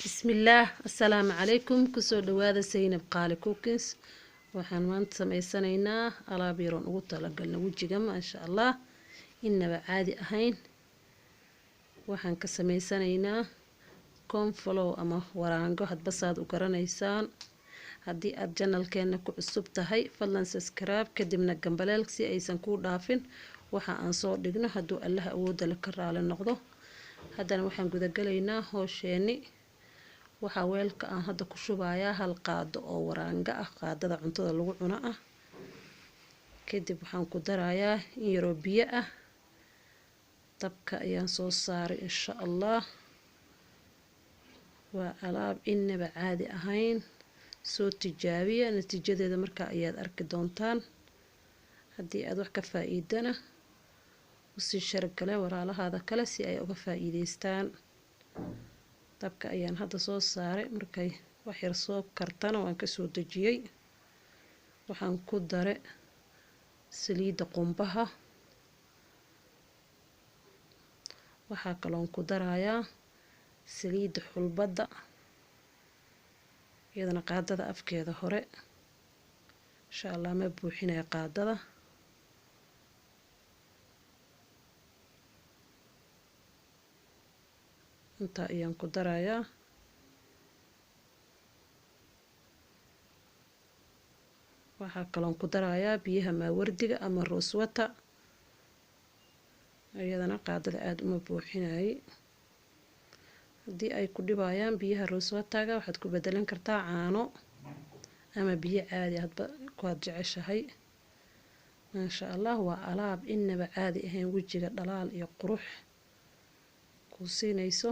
بسم الله السلام عليكم كسو دواada Zainab Qaali Cookings waxaan maanta sameysanaynaa alaab yar oo ugu talagalnay wajiga ma sha Allah inaba caadi ahayn waxaan ka sameysanaynaa cornflour ama waraango hadba saad u garanaysaan haddii aad channelkeena ku cusub tahay fadlan subscribe kadibna gambaleelka si aysan ku dhaafin waxa aan soo dhigno hadduu Allah awood la ka raali noqdo haddana waxaan guda galaynaa hawsheeni waxa weelka aan hadda ku shubayaa hal qaado oo waraanga ah qaadada cuntada lagu cuno ah kadib waxaan ku darayaa in yar oo biyo ah dabka ayaan soo saaray insha Allah waa alaab inaba caadi ahayn soo tijaabiya natiijadeeda marka ayaad arki doontaan haddii aad wax ka faa'iidana u sii shargale walaalahaada kale si ay uga faa'iideystaan dabka ayaan hadda soo saaray markay wax yar soo kartana waan ka soo dajiyay waxaan ku daray saliida qumbaha waxa kale oo ku darayaa saliida xulbada iyadana qaadada afkeeda hore insha Allah ma buuxinay qaadada inta ayaan ku darayaa waxa kale oo ku darayaa biyaha maawardiga ama rose water iyadana qaadada aad uma buuxinay haddii ay ku dhibayaan biyaha rose water-ga waxaad ku bedelan kartaa caano ama biyo caadi hadba ku aad jeceshahay ma sha Allah waa alaab inaba caadi ahayn wajiga dhalaal iyo qurux ku siinayso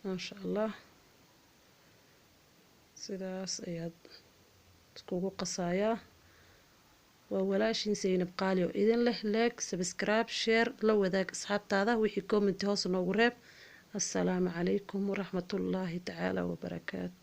ما شاء الله sidaas ayaad iskugu qasayaa waa walaashin Zainab Qaali oo idin leh like subscribe share la wadaag asxaabtaada wixii comment hoos noogu reeb assalaamu calaykum waraxmatullaahi tacaala wabarakaatu